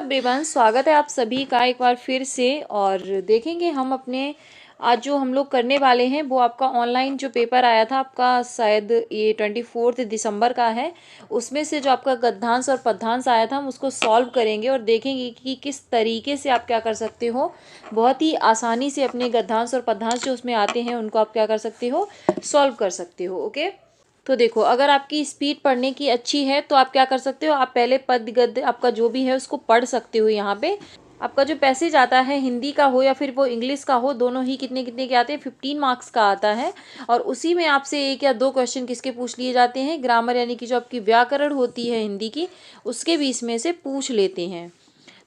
Everyone, स्वागत है आप सभी का एक बार फिर से। और देखेंगे हम अपने आज जो हम लोग करने वाले हैं वो आपका ऑनलाइन जो पेपर आया था आपका, शायद ये 24 दिसंबर का है। उसमें से जो आपका गद्यांश और पद्यांश आया था हम उसको सॉल्व करेंगे और देखेंगे कि किस तरीके से आप क्या कर सकते हो। बहुत ही आसानी से अपने गद्यांश और पद्यांश जो उसमें आते हैं उनको आप क्या कर सकते हो, सॉल्व कर सकते हो। ओके, तो देखो, अगर आपकी स्पीड पढ़ने की अच्छी है तो आप क्या कर सकते हो, आप पहले पद गद्य आपका जो भी है उसको पढ़ सकते हो। यहाँ पे आपका जो पैसेज आता है, हिंदी का हो या फिर वो इंग्लिश का हो, दोनों ही कितने कितने के आते हैं, 15 मार्क्स का आता है। और उसी में आपसे एक या दो क्वेश्चन किसके पूछ लिए जाते हैं, ग्रामर यानी कि जो आपकी व्याकरण होती है हिंदी की, उसके बीच में से पूछ लेते हैं।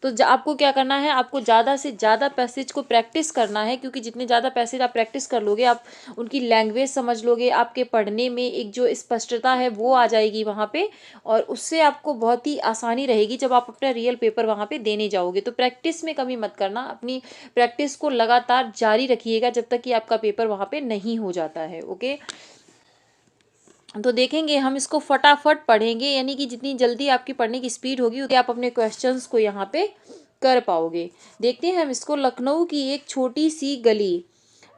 तो आपको क्या करना है, आपको ज़्यादा से ज़्यादा पैसेज को प्रैक्टिस करना है, क्योंकि जितने ज़्यादा पैसेज आप प्रैक्टिस कर लोगे, आप उनकी लैंग्वेज समझ लोगे, आपके पढ़ने में एक जो स्पष्टता है वो आ जाएगी वहाँ पे। और उससे आपको बहुत ही आसानी रहेगी जब आप अपना रियल पेपर वहाँ पे देने जाओगे। तो प्रैक्टिस में कमी मत करना, अपनी प्रैक्टिस को लगातार जारी रखिएगा जब तक कि आपका पेपर वहाँ पे नहीं हो जाता है। ओके, तो देखेंगे हम इसको फटाफट पढ़ेंगे, यानी कि जितनी जल्दी आपकी पढ़ने की स्पीड होगी उतनी आप अपने क्वेश्चंस को यहाँ पे कर पाओगे। देखते हैं हम इसको। लखनऊ की एक छोटी सी गली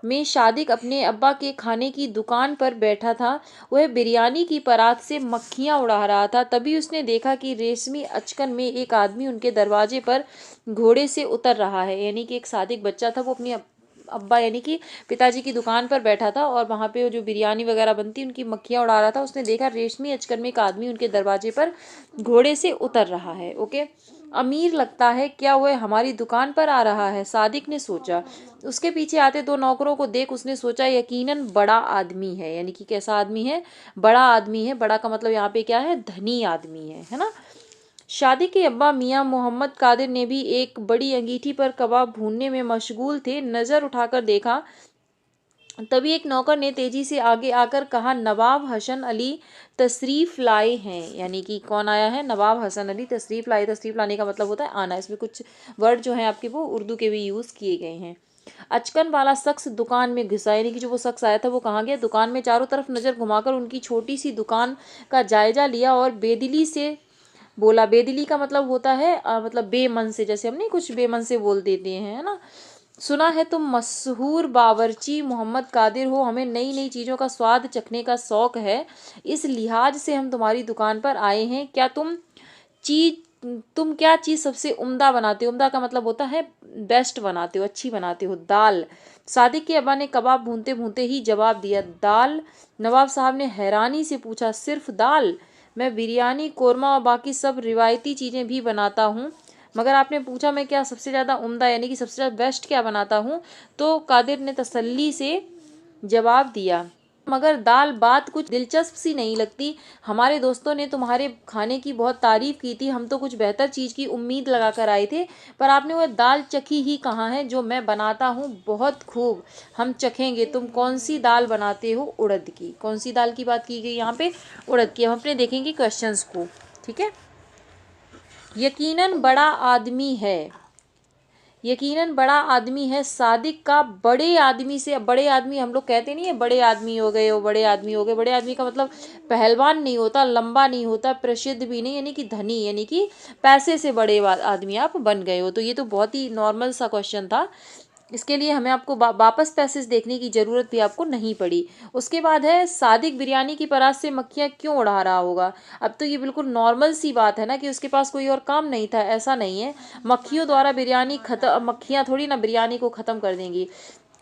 में सादिक अपने अब्बा के खाने की दुकान पर बैठा था। वह बिरयानी की परात से मक्खियाँ उड़ा रहा था। तभी उसने देखा कि रेशमी अचकन में एक आदमी उनके दरवाजे पर घोड़े से उतर रहा है। यानी कि एक सादिक बच्चा था, वो अपनी अब्बा यानी कि पिताजी की दुकान पर बैठा था और वहाँ पे जो बिरयानी वगैरह बनती उनकी मक्खियाँ उड़ा रहा था। उसने देखा रेशमी अचकन में एक आदमी उनके दरवाजे पर घोड़े से उतर रहा है। ओके, अमीर लगता है, क्या वह हमारी दुकान पर आ रहा है, सादिक ने सोचा। उसके पीछे आते दो नौकरों को देख उसने सोचा यकीनन बड़ा आदमी है। यानी कि कैसा आदमी है, बड़ा आदमी है। बड़ा का मतलब यहाँ पे क्या है, धनी आदमी है ना। शादी के अब्बा मियां मोहम्मद कादिर ने भी एक बड़ी अंगीठी पर कबाब भूनने में मशगूल थे। नज़र उठाकर देखा, तभी एक नौकर ने तेजी से आगे आकर कहा, नवाब हसन अली तशरीफ लाए हैं। यानी कि कौन आया है, नवाब हसन अली तशरीफ लाए। तशरीफ लाने का मतलब होता है आना। इसमें कुछ वर्ड जो हैं आपके वो उर्दू के भी यूज़ किए गए हैं। अचकन वाला शख्स दुकान में घुसा। यानी कि जो वो शख्स आया था वो कहाँ गया, दुकान में। चारों तरफ नज़र घुमाकर उनकी छोटी सी दुकान का जायजा लिया और बेदिली से बोला। बेदिली का मतलब होता है मतलब बेमन से, जैसे हम नहीं कुछ बेमन से बोल देते हैं, है ना। सुना है तुम मशहूर बावर्ची मोहम्मद कादिर हो, हमें नई नई चीज़ों का स्वाद चखने का शौक़ है, इस लिहाज से हम तुम्हारी दुकान पर आए हैं। तुम क्या चीज़ सबसे उम्दा बनाते हो। उम्दा का मतलब होता है बेस्ट बनाते हो, अच्छी बनाते हो। दाल। सादिक के अब्बा ने कबाब भूनते भूनते ही जवाब दिया, दाल। नवाब साहब ने हैरानी से पूछा, सिर्फ दाल? मैं बिरयानी, कोरमा और बाकी सब रिवायती चीज़ें भी बनाता हूँ, मगर आपने पूछा मैं क्या सबसे ज़्यादा उम्दा यानी कि सबसे ज़्यादा बेस्ट क्या बनाता हूँ। तो कादिर ने तसल्ली से जवाब दिया, मगर दाल बात कुछ दिलचस्प सी नहीं लगती। हमारे दोस्तों ने तुम्हारे खाने की बहुत तारीफ़ की थी, हम तो कुछ बेहतर चीज़ की उम्मीद लगा कर आए थे, पर आपने वह दाल चखी ही कहाँ है जो मैं बनाता हूँ। बहुत खूब, हम चखेंगे। तुम कौन सी दाल बनाते हो, उड़द की। कौन सी दाल की बात की गई यहाँ पे, उड़द की। हम अपने देखेंगे क्वेश्चंस को, ठीक है। यकीनन बड़ा आदमी है, यकीनन बड़ा आदमी है। सादिक का बड़े आदमी से, बड़े आदमी हम लोग कहते नहीं है बड़े आदमी हो गए हो, बड़े आदमी हो गए। बड़े आदमी का मतलब पहलवान नहीं होता, लंबा नहीं होता, प्रसिद्ध भी नहीं, यानी कि धनी, यानी कि पैसे से बड़े आदमी आप बन गए हो। तो ये तो बहुत ही नॉर्मल सा क्वेश्चन था, इसके लिए हमें आपको वापस पैसेज देखने की ज़रूरत भी आपको नहीं पड़ी। उसके बाद है, सादिक बिरयानी की परात से मक्खियाँ क्यों उड़ा रहा होगा। अब तो ये बिल्कुल नॉर्मल सी बात है ना कि उसके पास कोई और काम नहीं था, ऐसा नहीं है। मक्खियों द्वारा बिरयानी खत्म, मक्खियाँ थोड़ी ना बिरयानी को ख़त्म कर देंगी।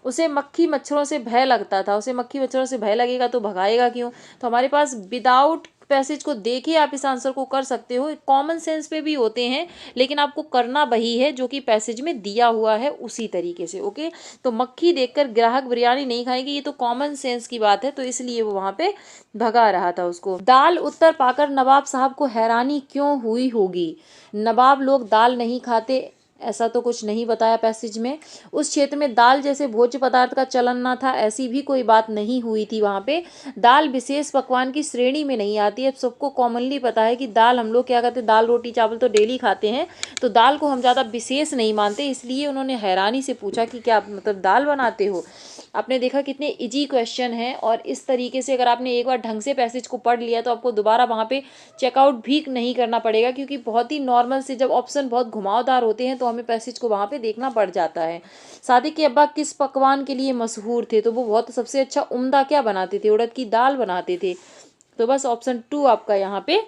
उसे मक्खी मच्छरों से भय लगता था, उसे मक्खी मच्छरों से भय लगेगा तो भगाएगा क्यों। तो हमारे पास विदाउट पैसेज को देखे आप इस आंसर को कर सकते हो। कॉमन सेंस पे भी होते हैं, लेकिन आपको करना वही है जो कि पैसेज में दिया हुआ है उसी तरीके से। ओके, तो मक्खी देखकर ग्राहक बिरयानी नहीं खाएंगे, ये तो कॉमन सेंस की बात है, तो इसलिए वो वहां पे भगा रहा था उसको। दाल उत्तर पाकर नवाब साहब को हैरानी क्यों हुई होगी। नवाब लोग दाल नहीं खाते, ऐसा तो कुछ नहीं बताया पैसेज में। उस क्षेत्र में दाल जैसे भोज्य पदार्थ का चलन ना था, ऐसी भी कोई बात नहीं हुई थी वहाँ पे। दाल विशेष पकवान की श्रेणी में नहीं आती है। अब सबको कॉमनली पता है कि दाल हम लोग क्या करते हैं, दाल रोटी चावल तो डेली खाते हैं, तो दाल को हम ज़्यादा विशेष नहीं मानते। इसलिए उन्होंने हैरानी से पूछा कि क्या मतलब दाल बनाते हो। आपने देखा कितने इजी क्वेश्चन हैं, और इस तरीके से अगर आपने एक बार ढंग से पैसेज को पढ़ लिया तो आपको दोबारा वहाँ पे चेकआउट भी नहीं करना पड़ेगा, क्योंकि बहुत ही नॉर्मल से जब ऑप्शन बहुत घुमावदार होते हैं तो हमें पैसेज को वहाँ पे देखना पड़ जाता है। सादिक के अब्बा किस पकवान के लिए मशहूर थे? तो वो बहुत सबसे अच्छा उम्दा क्या बनाते थे? उड़द की दाल बनाते थे। तो बस ऑप्शन 2 आपका यहाँ पे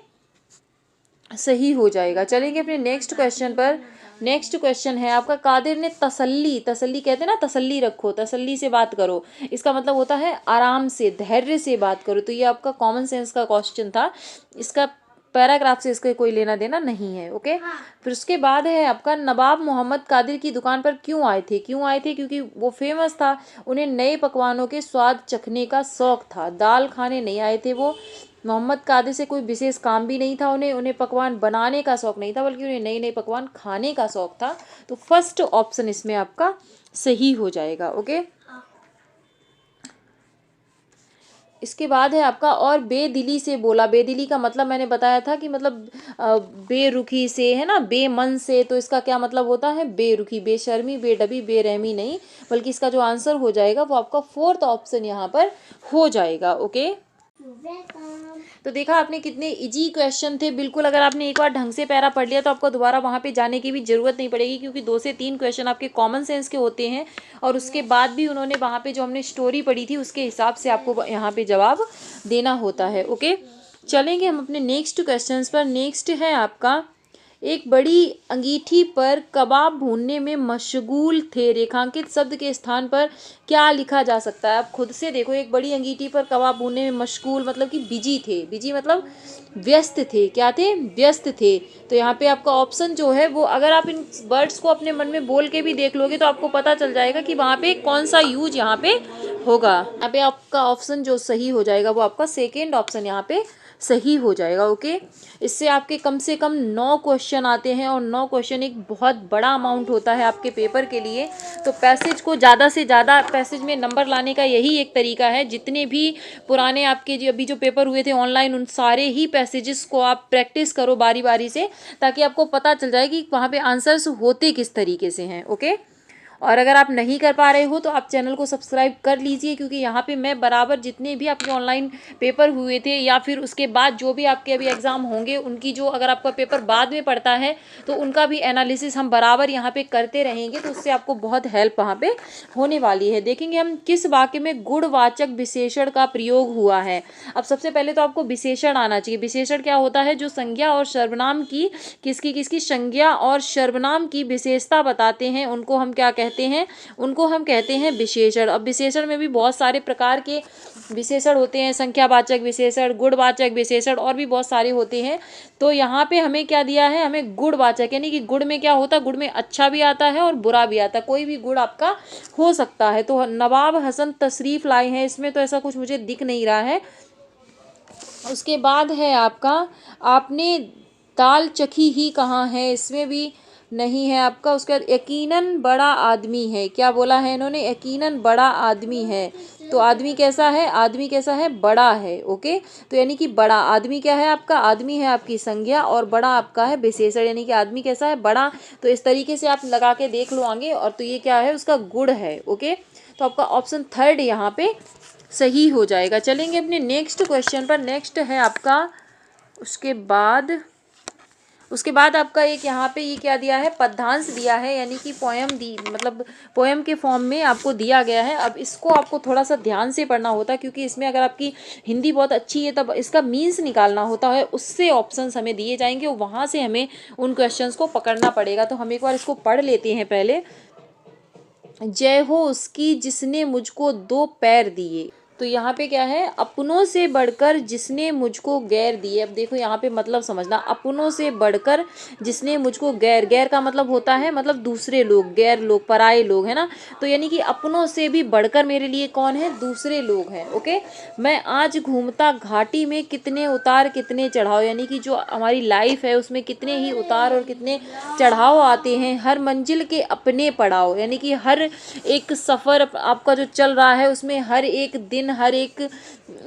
सही हो जाएगा। चलेंगे अपने नेक्स्ट क्वेश्चन पर। नेक्स्ट क्वेश्चन है आपका, कादिर ने तसल्ली, तसल्ली कहते हैं ना, तसल्ली रखो, तसल्ली से बात करो, इसका मतलब होता है आराम से, धैर्य से बात करो। तो ये आपका कॉमन सेंस का क्वेश्चन था, इसका पैराग्राफ से इसका कोई लेना देना नहीं है। ओके। फिर उसके बाद है आपका, नवाब मोहम्मद कादिर की दुकान पर क्यों आए थे? क्यों आए थे? क्योंकि वो फेमस था, उन्हें नए पकवानों के स्वाद चखने का शौक था। दाल खाने नहीं आए थे वो। मोहम्मद कादिर से कोई विशेष काम भी नहीं था उन्हें, उन्हें पकवान बनाने का शौक नहीं था, बल्कि उन्हें नए नए पकवान खाने का शौक था। तो फर्स्ट ऑप्शन इसमें आपका सही हो जाएगा। ओके। इसके बाद है आपका, और बेदिली से बोला। बेदिली का मतलब मैंने बताया था कि मतलब बेरुखी से है ना, बेमन से। तो इसका क्या मतलब होता है? बेरुखी, बेशर्मी, बेडबी, बेरहमी नहीं, बल्कि इसका जो आंसर हो जाएगा वो आपका फोर्थ ऑप्शन यहाँ पर हो जाएगा। ओके। तो देखा आपने कितने इजी क्वेश्चन थे। बिल्कुल अगर आपने एक बार ढंग से पैरा पढ़ लिया तो आपको दोबारा वहाँ पे जाने की भी जरूरत नहीं पड़ेगी, क्योंकि 2 से 3 क्वेश्चन आपके कॉमन सेंस के होते हैं, और उसके बाद भी उन्होंने वहाँ पे जो हमने स्टोरी पढ़ी थी उसके हिसाब से आपको यहाँ पे जवाब देना होता है। ओके। चलेंगे हम अपने नेक्स्ट क्वेश्चन पर। नेक्स्ट है आपका, एक बड़ी अंगीठी पर कबाब भूनने में मशगूल थे, रेखांकित शब्द के स्थान पर क्या लिखा जा सकता है? आप खुद से देखो, एक बड़ी अंगीठी पर कबाब भूनने में मशगूल मतलब कि बिजी थे, बिजी मतलब व्यस्त थे। क्या थे? व्यस्त थे। तो यहाँ पे आपका ऑप्शन जो है वो, अगर आप इन वर्ड्स को अपने मन में बोल के भी देख लोगे तो आपको पता चल जाएगा कि वहाँ पे कौन सा यूज यहाँ पे होगा। यहाँ पे आपका ऑप्शन जो सही हो जाएगा वो आपका सेकेंड ऑप्शन यहाँ पे सही हो जाएगा। ओके। इससे आपके कम से कम 9 क्वेश्चन आते हैं, और 9 क्वेश्चन एक बहुत बड़ा अमाउंट होता है आपके पेपर के लिए। तो पैसेज को ज़्यादा से ज़्यादा, पैसेज में नंबर लाने का यही एक तरीका है। जितने भी पुराने आपके जो अभी जो पेपर हुए थे ऑनलाइन, उन सारे ही पैसेजेस को आप प्रैक्टिस करो बारी बारी से, ताकि आपको पता चल जाए कि वहाँ पे आंसर्स होते किस तरीके से हैं। ओके। और अगर आप नहीं कर पा रहे हो तो आप चैनल को सब्सक्राइब कर लीजिए, क्योंकि यहाँ पे मैं बराबर जितने भी आपके ऑनलाइन पेपर हुए थे या फिर उसके बाद जो भी आपके अभी एग्ज़ाम होंगे, उनकी जो अगर आपका पेपर बाद में पड़ता है तो उनका भी एनालिसिस हम बराबर यहाँ पे करते रहेंगे। तो उससे आपको बहुत हेल्प वहाँ पे होने वाली है। देखेंगे हम किस वाक्य में गुणवाचक विशेषण का प्रयोग हुआ है। अब सबसे पहले तो आपको विशेषण आना चाहिए। विशेषण क्या होता है? जो संज्ञा और सर्वनाम की, किसकी किसकी संज्ञा और सर्वनाम की विशेषता बताते हैं, उनको हम क्या कहते हैं? उनको हम कहते हैं विशेषण। अब विशेषण में भी बहुत सारे प्रकार के विशेषण होते हैं, संख्यावाचक विशेषण, गुणवाचक विशेषण, और भी बहुत सारे होते हैं। तो यहाँ पे हमें क्या दिया है? हमें गुणवाचक, यानी कि गुण में क्या होता है? गुण में अच्छा भी आता है और बुरा भी आता है, कोई भी गुण आपका हो सकता है। तो नवाब हसन तशरीफ लाए हैं, इसमें तो ऐसा कुछ मुझे दिख नहीं रहा है। उसके बाद है आपका, आपने दाल चखी ही कहाँ है, इसमें भी नहीं है आपका। उसके बाद यकीनन बड़ा आदमी है, क्या बोला है इन्होंने? यकीनन बड़ा आदमी है। तो आदमी कैसा है? आदमी कैसा है? बड़ा है। ओके। तो यानी कि बड़ा आदमी क्या है आपका? आदमी है आपकी संज्ञा, और बड़ा आपका है विशेषण, यानी कि आदमी कैसा है? बड़ा। तो इस तरीके से आप लगा के देख लो आगे, और तो ये क्या है? उसका गुण है। ओके। तो आपका ऑप्शन थर्ड यहाँ पे सही हो जाएगा। चलेंगे अपने नेक्स्ट क्वेश्चन पर। नेक्स्ट है आपका, उसके बाद आपका एक यहाँ पे ये क्या दिया है? पद्यांश दिया है, यानी कि पोएम दी, मतलब पोएम के फॉर्म में आपको दिया गया है। अब इसको आपको थोड़ा सा ध्यान से पढ़ना होता है, क्योंकि इसमें अगर आपकी हिंदी बहुत अच्छी है तब इसका मीन्स निकालना होता है, उससे ऑप्शंस हमें दिए जाएंगे और वहाँ से हमें उन क्वेश्चंस को पकड़ना पड़ेगा। तो हम एक बार इसको पढ़ लेते हैं पहले। जय हो उसकी जिसने मुझको 2 पैर दिए। तो यहाँ पे क्या है? अपनों से बढ़कर जिसने मुझको गैर दिए। अब देखो यहाँ पे मतलब समझना, अपनों से बढ़कर जिसने मुझको गैर, गैर का मतलब होता है मतलब दूसरे लोग, गैर लोग, पराये लोग, है ना। तो यानी कि अपनों से भी बढ़कर मेरे लिए कौन है? दूसरे लोग हैं। ओके। मैं आज घूमता घाटी में कितने उतार कितने चढ़ाव, यानी कि जो हमारी लाइफ है उसमें कितने ही उतार और कितने चढ़ाव आते हैं। हर मंजिल के अपने पड़ाव, यानी कि हर एक सफ़र आपका जो चल रहा है उसमें हर एक दिन, हर एक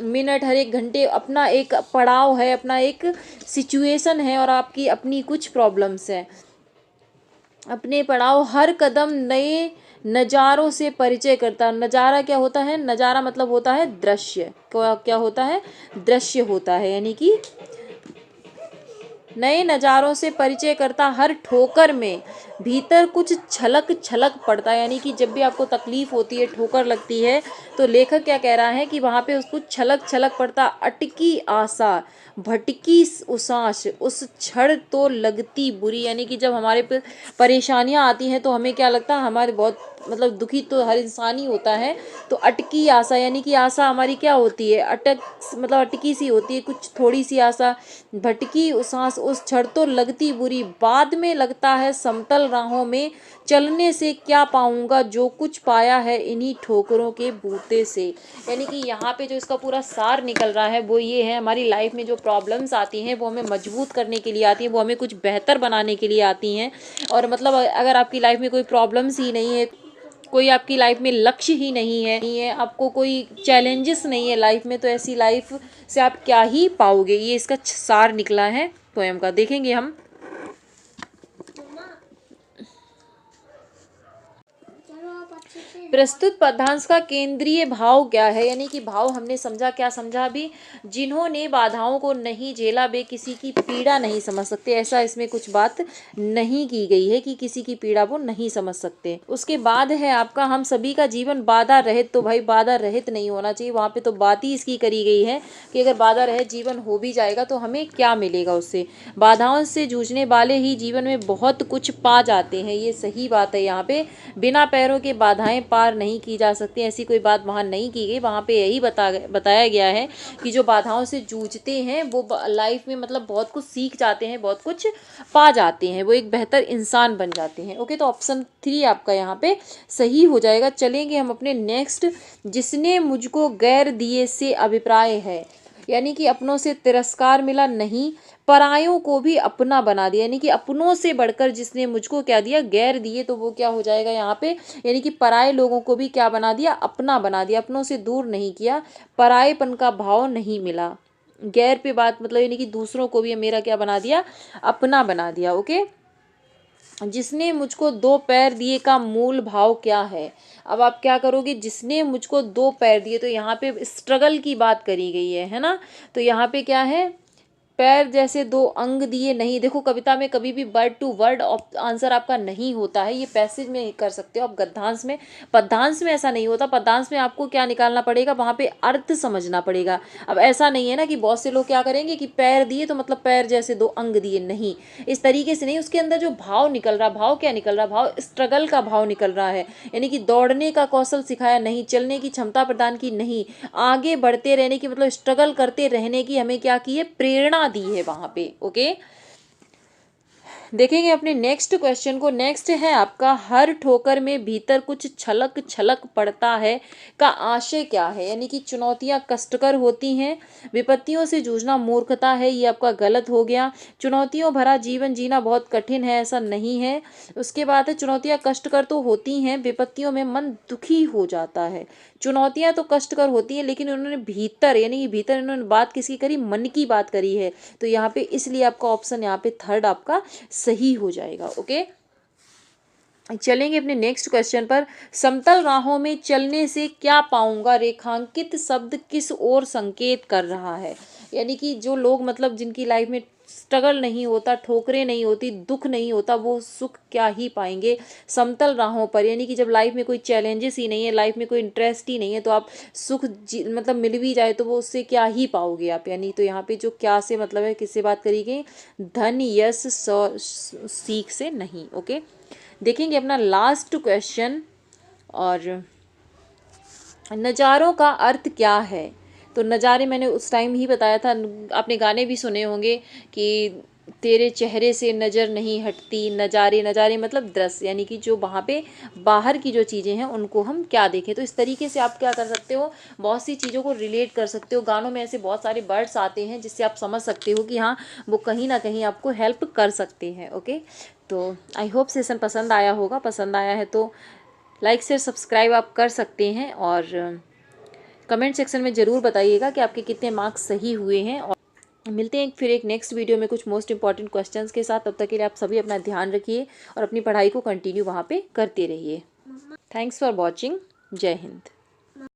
मिनट, हर एक घंटे अपना एक पड़ाव है, अपना एक सिचुएशन है, और आपकी अपनी कुछ प्रॉब्लम्स हैं। अपने पड़ाव, हर कदम नए नज़ारों से परिचय करता। नज़ारा क्या होता है? नज़ारा मतलब होता है दृश्य। क्या होता है? दृश्य होता है, यानी कि नए नज़ारों से परिचय करता हर ठोकर में भीतर कुछ छलक छलक पड़ता है। यानी कि जब भी आपको तकलीफ होती है, ठोकर लगती है, तो लेखक क्या कह रहा है कि वहाँ पे उसको छलक छलक पड़ता। अटकी आशा, भटकी उसास, उस क्षण तो लगती बुरी। यानी कि जब हमारे पे परेशानियाँ आती हैं तो हमें क्या लगता है? हमारे बहुत मतलब दुखी तो हर इंसान ही होता है। तो अटकी आशा, यानी कि आशा हमारी क्या होती है? मतलब अटकी सी होती है, कुछ थोड़ी सी आशा। भटकी सांस, उस क्षण तो लगती बुरी, बाद में लगता है समतल राहों में चलने से क्या पाऊंगा, जो कुछ पाया है इन्हीं ठोकरों के बूते से। यानी कि यहाँ पे जो इसका पूरा सार निकल रहा है वो ये है, हमारी लाइफ में जो प्रॉब्लम्स आती हैं वो हमें मजबूत करने के लिए आती हैं, वो हमें कुछ बेहतर बनाने के लिए आती हैं। और मतलब अगर आपकी लाइफ में कोई प्रॉब्लम्स ही नहीं है, कोई आपकी लाइफ में लक्ष्य ही नहीं है, आपको कोई चैलेंजेस नहीं है लाइफ में, तो ऐसी लाइफ से आप क्या ही पाओगे। ये इसका सार निकला है पोएम का। देखेंगे हम। प्रस्तुत पद्यांश का केंद्रीय भाव क्या है? यानी कि भाव हमने समझा, क्या समझा अभी? जिन्होंने बाधाओं को नहीं झेला वे किसी की पीड़ा नहीं समझ सकते। ऐसा इसमें कुछ बात नहीं की गई है कि किसी की पीड़ा वो नहीं समझ सकते। उसके बाद है आपका, हम सभी का जीवन बाधा रहित। तो भाई बाधा रहित नहीं होना चाहिए, वहाँ पे तो बात ही इसकी करी गई है कि अगर बाधा रहित जीवन हो भी जाएगा तो हमें क्या मिलेगा उससे। बाधाओं से जूझने वाले ही जीवन में बहुत कुछ पा जाते हैं। ये सही बात है। यहाँ पे बिना पैरों के बाधाएं पार नहीं की जा सकती, ऐसी कोई बात वहाँ नहीं की गई। वहाँ पे यही बताया गया है कि जो बाधाओं से जूझते हैं वो लाइफ में मतलब बहुत कुछ सीख जाते हैं, बहुत कुछ पा जाते हैं, वो एक बेहतर इंसान बन जाते हैं। ओके, तो ऑप्शन 3 आपका यहाँ पे सही हो जाएगा। चलेंगे हम अपने नेक्स्ट। जिसने मुझको गैर दिए से अभिप्राय है, यानी कि अपनों से तिरस्कार मिला नहीं, परायों को भी अपना बना दिया। यानी कि अपनों से बढ़कर जिसने मुझको क्या दिया? गैर दिए। तो वो क्या हो जाएगा यहाँ पे? यानी कि पराये लोगों को भी क्या बना दिया? अपना बना दिया। अपनों से दूर नहीं किया, परायेपन का भाव नहीं मिला। गैर पे बात मतलब यानी कि दूसरों को भी मेरा क्या बना दिया? अपना बना दिया। ओके, जिसने मुझको 2 पैर दिए का मूल भाव क्या है? अब आप क्या करोगे? जिसने मुझको 2 पैर दिए, तो यहाँ पे स्ट्रगल की बात करी गई है ना? तो यहाँ पे क्या है? पैर जैसे 2 अंग दिए नहीं। देखो कविता में कभी भी वर्ड टू वर्ड आंसर आपका नहीं होता है, ये पैसेज में कर सकते हो आप, गद्यांश में। पद्यांश में ऐसा नहीं होता। पद्यांश में आपको क्या निकालना पड़ेगा? वहाँ पे अर्थ समझना पड़ेगा। अब ऐसा नहीं है ना कि बहुत से लोग क्या करेंगे कि पैर दिए तो मतलब पैर जैसे 2 अंग दिए, नहीं, इस तरीके से नहीं। उसके अंदर जो भाव निकल रहा, भाव क्या निकल रहा? भाव स्ट्रगल का भाव निकल रहा है। यानी कि दौड़ने का कौशल सिखाया नहीं, चलने की क्षमता प्रदान की नहीं, आगे बढ़ते रहने की मतलब स्ट्रगल करते रहने की हमें क्या की है? प्रेरणा दी है वहां पे। ओके, देखेंगे अपने नेक्स्ट क्वेश्चन को। नेक्स्ट है आपका, हर ठोकर में भीतर कुछ छलक छलक पड़ता है का आशय क्या है? यानी कि चुनौतियां कष्टकर होती हैं, विपत्तियों से जूझना मूर्खता है, ये आपका गलत हो गया। चुनौतियों भरा जीवन जीना बहुत कठिन है, ऐसा नहीं है। उसके बाद है, चुनौतियां कष्टकर तो होती हैं, विपत्तियों में मन दुखी हो जाता है। चुनौतियां तो कष्टकर होती हैं, लेकिन उन्होंने भीतर, यानी कि भीतर इन्होंने बात किसकी करी? मन की बात करी है। तो यहाँ पे इसलिए आपका ऑप्शन यहाँ पे थर्ड आपका सही हो जाएगा। ओके, चलेंगे अपने नेक्स्ट क्वेश्चन पर। समतल राहों में चलने से क्या पाऊंगा, रेखांकित शब्द किस ओर संकेत कर रहा है? यानी कि जो लोग मतलब जिनकी लाइफ में स्ट्रगल नहीं होता, ठोकरें नहीं होती, दुख नहीं होता, वो सुख क्या ही पाएंगे समतल राहों पर। यानी कि जब लाइफ में कोई चैलेंजेस ही नहीं है, लाइफ में कोई इंटरेस्ट ही नहीं है, तो आप सुख मतलब मिल भी जाए तो वो उससे क्या ही पाओगे आप? यानी तो यहाँ पे जो क्या से मतलब है, किससे बात करी गई? धन, यश, सीख से नहीं। ओके, देखेंगे अपना लास्ट क्वेश्चन। और नज़ारों का अर्थ क्या है? तो नज़ारे मैंने उस टाइम ही बताया था, आपने गाने भी सुने होंगे कि तेरे चेहरे से नज़र नहीं हटती। नज़ारे, नज़ारे मतलब दृश्य, यानी कि जो वहाँ पे बाहर की जो चीज़ें हैं उनको हम क्या देखें। तो इस तरीके से आप क्या कर सकते हो? बहुत सी चीज़ों को रिलेट कर सकते हो। गानों में ऐसे बहुत सारे वर्ड्स आते हैं जिससे आप समझ सकते हो कि हाँ, वो कहीं ना कहीं आपको हेल्प कर सकते हैं। ओके, तो आई होप सेशन पसंद आया होगा। पसंद आया है तो लाइक शेयर सब्सक्राइब आप कर सकते हैं, और कमेंट सेक्शन में ज़रूर बताइएगा कि आपके कितने मार्क्स सही हुए हैं। और मिलते हैं फिर एक नेक्स्ट वीडियो में कुछ मोस्ट इंपॉर्टेंट क्वेश्चंस के साथ। तब तक के लिए आप सभी अपना ध्यान रखिए और अपनी पढ़ाई को कंटिन्यू वहाँ पे करते रहिए। Thanks for watching. जय हिंद।